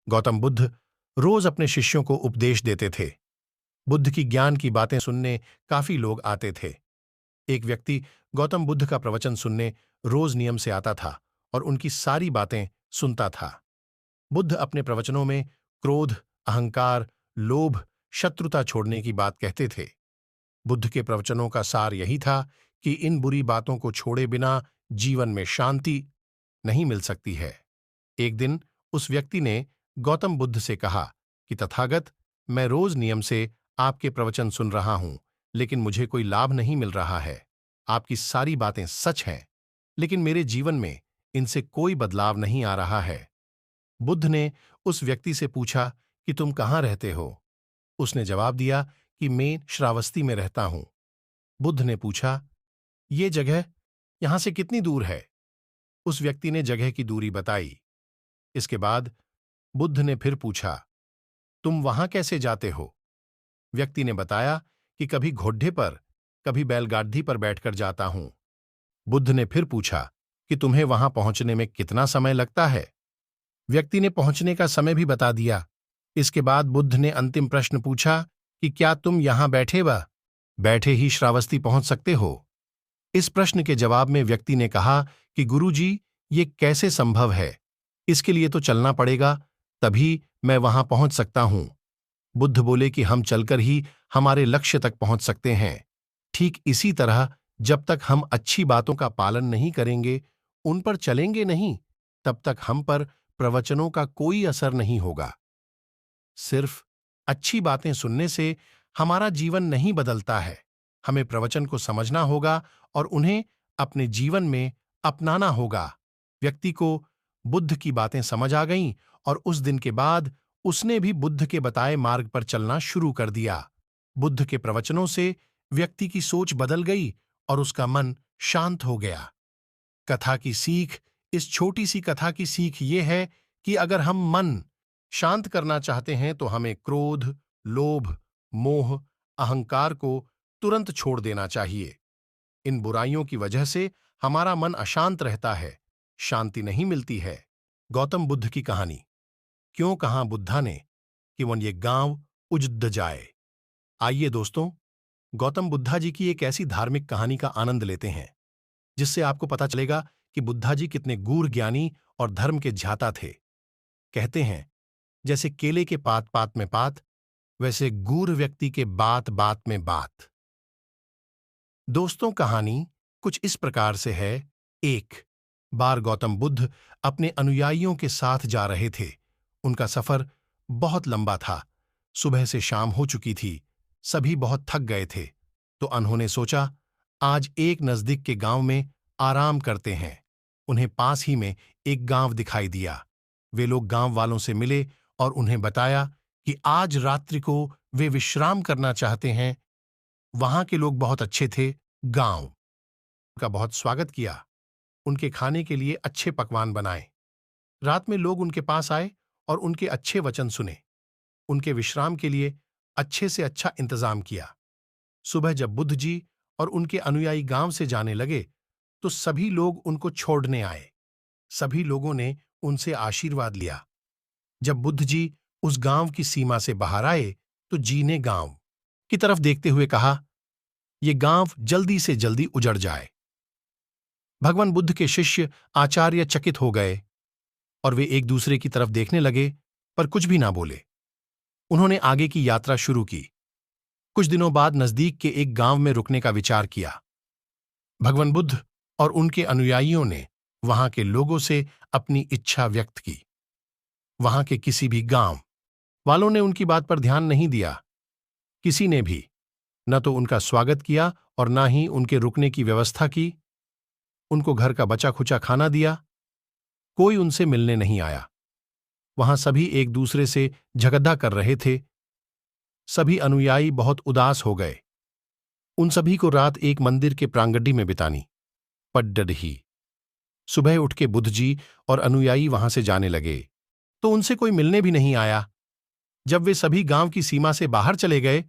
गौतम बुद्ध रोज अपने शिष्यों को उपदेश देते थे। बुद्ध की ज्ञान की बातें सुनने काफी लोग आते थे। एक व्यक्ति गौतम बुद्ध का प्रवचन सुनने रोज नियम से आता था और उनकी सारी बातें सुनता था। बुद्ध अपने प्रवचनों में क्रोध, अहंकार, लोभ, शत्रुता छोड़ने की बात कहते थे। बुद्ध के प्रवचनों का सार यही था कि इन बुरी बातों को छोड़े बिना जीवन में शांति नहीं मिल सकती है। एक दिन उस व्यक्ति ने गौतम बुद्ध से कहा कि तथागत, मैं रोज नियम से आपके प्रवचन सुन रहा हूं, लेकिन मुझे कोई लाभ नहीं मिल रहा है। आपकी सारी बातें सच हैं, लेकिन मेरे जीवन में इनसे कोई बदलाव नहीं आ रहा है। बुद्ध ने उस व्यक्ति से पूछा कि तुम कहाँ रहते हो? उसने जवाब दिया कि मैं श्रावस्ती में रहता हूं। बुद्ध ने पूछा, ये जगह यहां से कितनी दूर है? उस व्यक्ति ने जगह की दूरी बताई। इसके बाद बुद्ध ने फिर पूछा, तुम वहां कैसे जाते हो? व्यक्ति ने बताया कि कभी घोड़े पर, कभी बैलगाड़ी पर बैठकर जाता हूं। बुद्ध ने फिर पूछा कि तुम्हें वहां पहुंचने में कितना समय लगता है? व्यक्ति ने पहुंचने का समय भी बता दिया। इसके बाद बुद्ध ने अंतिम प्रश्न पूछा कि क्या तुम यहां बैठे ही श्रावस्ती पहुंच सकते हो? इस प्रश्न के जवाब में व्यक्ति ने कहा कि गुरुजी, ये कैसे संभव है? इसके लिए तो चलना पड़ेगा, तभी मैं वहां पहुंच सकता हूं। बुद्ध बोले कि हम चलकर ही हमारे लक्ष्य तक पहुंच सकते हैं। ठीक इसी तरह जब तक हम अच्छी बातों का पालन नहीं करेंगे, उन पर चलेंगे नहीं, तब तक हम पर प्रवचनों का कोई असर नहीं होगा। सिर्फ अच्छी बातें सुनने से हमारा जीवन नहीं बदलता है। हमें प्रवचन को समझना होगा और उन्हें अपने जीवन में अपनाना होगा। व्यक्ति को बुद्ध की बातें समझ आ गईं और उस दिन के बाद उसने भी बुद्ध के बताए मार्ग पर चलना शुरू कर दिया। बुद्ध के प्रवचनों से व्यक्ति की सोच बदल गई और उसका मन शांत हो गया। कथा की सीख, इस छोटी सी कथा की सीख ये है कि अगर हम मन शांत करना चाहते हैं तो हमें क्रोध, लोभ, मोह, अहंकार को तुरंत छोड़ देना चाहिए। इन बुराइयों की वजह से हमारा मन अशांत रहता है, शांति नहीं मिलती है। गौतम बुद्ध की कहानी। क्यों कहा बुद्धा ने कि वन ये गांव उजड़ जाए। आइए दोस्तों, गौतम बुद्धा जी की एक ऐसी धार्मिक कहानी का आनंद लेते हैं जिससे आपको पता चलेगा कि बुद्धा जी कितने गूढ़ ज्ञानी और धर्म के ध्याता थे। कहते हैं, जैसे केले के पात पात में पात, वैसे गूढ़ व्यक्ति के बात बात में बात। दोस्तों, कहानी कुछ इस प्रकार से है। एक बार गौतम बुद्ध अपने अनुयायियों के साथ जा रहे थे। उनका सफर बहुत लंबा था। सुबह से शाम हो चुकी थी। सभी बहुत थक गए थे, तो उन्होंने सोचा, आज एक नजदीक के गांव में आराम करते हैं। उन्हें पास ही में एक गांव दिखाई दिया। वे लोग गांव वालों से मिले और उन्हें बताया कि आज रात्रि को वे विश्राम करना चाहते हैं। वहां के लोग बहुत अच्छे थे। गांव का बहुत स्वागत किया। उनके खाने के लिए अच्छे पकवान बनाए। रात में लोग उनके पास आए और उनके अच्छे वचन सुने। उनके विश्राम के लिए अच्छे से अच्छा इंतजाम किया। सुबह जब बुद्ध जी और उनके अनुयायी गांव से जाने लगे, तो सभी लोग उनको छोड़ने आए। सभी लोगों ने उनसे आशीर्वाद लिया। जब बुद्ध जी उस गांव की सीमा से बाहर आए, तो जी ने गांव की तरफ देखते हुए कहा, ये गांव जल्दी से जल्दी उजड़ जाए। भगवान बुद्ध के शिष्य आचार्य चकित हो गए और वे एक दूसरे की तरफ देखने लगे, पर कुछ भी ना बोले। उन्होंने आगे की यात्रा शुरू की। कुछ दिनों बाद नजदीक के एक गांव में रुकने का विचार किया। भगवान बुद्ध और उनके अनुयायियों ने वहां के लोगों से अपनी इच्छा व्यक्त की। वहां के किसी भी गांव वालों ने उनकी बात पर ध्यान नहीं दिया। किसी ने भी न तो उनका स्वागत किया और न ही उनके रुकने की व्यवस्था की। उनको घर का बचा खुचा खाना दिया। कोई उनसे मिलने नहीं आया। वहां सभी एक दूसरे से झगड़ा कर रहे थे। सभी अनुयायी बहुत उदास हो गए। उन सभी को रात एक मंदिर के प्रांगण में बितानी पड़। सुबह उठ के बुद्ध जी और अनुयायी वहां से जाने लगे, तो उनसे कोई मिलने भी नहीं आया। जब वे सभी गांव की सीमा से बाहर चले गए,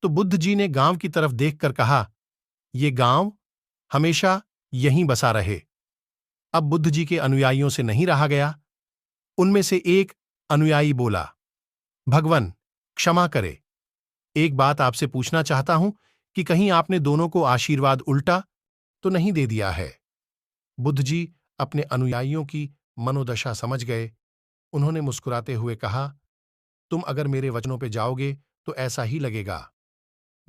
तो बुद्ध जी ने गांव की तरफ देखकर कहा, ये गांव हमेशा यहीं बसा रहे। अब बुद्ध जी के अनुयायियों से नहीं रहा गया। उनमें से एक अनुयायी बोला, भगवन, क्षमा करे। एक बात आपसे पूछना चाहता हूं कि कहीं आपने दोनों को आशीर्वाद उल्टा तो नहीं दे दिया है। बुद्ध जी अपने अनुयायियों की मनोदशा समझ गए। उन्होंने मुस्कुराते हुए कहा, तुम अगर मेरे वचनों पे जाओगे तो ऐसा ही लगेगा,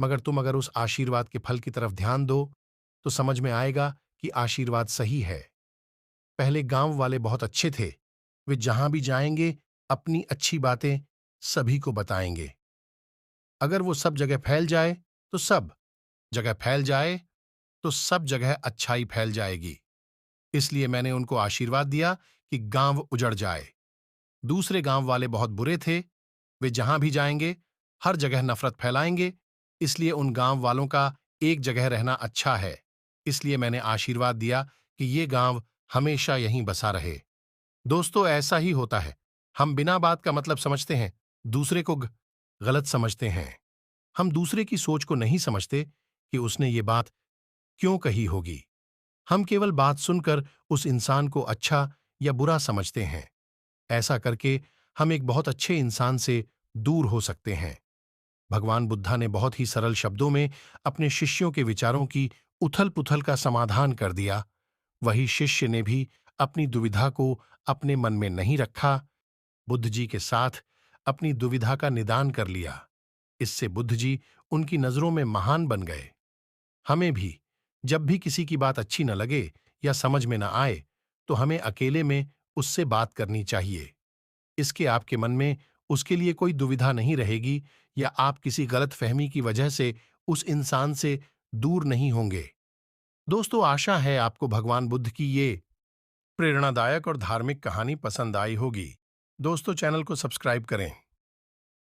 मगर तुम अगर उस आशीर्वाद के फल की तरफ ध्यान दो तो समझ में आएगा कि आशीर्वाद सही है। पहले गांव वाले बहुत अच्छे थे। वे जहां भी जाएंगे अपनी अच्छी बातें सभी को बताएंगे। अगर वो सब जगह फैल जाए तो सब जगह अच्छाई फैल जाएगी। इसलिए मैंने उनको आशीर्वाद दिया कि गांव उजड़ जाए। दूसरे गांव वाले बहुत बुरे थे। वे जहां भी जाएंगे हर जगह नफरत फैलाएंगे। इसलिए उन गांव वालों का एक जगह रहना अच्छा है। इसलिए मैंने आशीर्वाद दिया कि ये गांव हमेशा यहीं बसा रहे। दोस्तों, ऐसा ही होता है। हम बिना बात का मतलब समझते हैं, दूसरे को गलत समझते हैं। हम दूसरे की सोच को नहीं समझते कि उसने ये बात क्यों कही होगी। हम केवल बात सुनकर उस इंसान को अच्छा या बुरा समझते हैं। ऐसा करके हम एक बहुत अच्छे इंसान से दूर हो सकते हैं। भगवान बुद्धा ने बहुत ही सरल शब्दों में अपने शिष्यों के विचारों की उथल-पुथल का समाधान कर दिया। वही शिष्य ने भी अपनी दुविधा को अपने मन में नहीं रखा, बुद्ध जी के साथ अपनी दुविधा का निदान कर लिया। इससे बुद्ध जी उनकी नजरों में महान बन गए। हमें भी जब भी किसी की बात अच्छी न लगे या समझ में न आए तो हमें अकेले में उससे बात करनी चाहिए। इसके आपके मन में उसके लिए कोई दुविधा नहीं रहेगी या आप किसी गलत फहमी की वजह से उस इंसान से दूर नहीं होंगे। दोस्तों, आशा है आपको भगवान बुद्ध की ये प्रेरणादायक और धार्मिक कहानी पसंद आई होगी। दोस्तों, चैनल को सब्सक्राइब करें।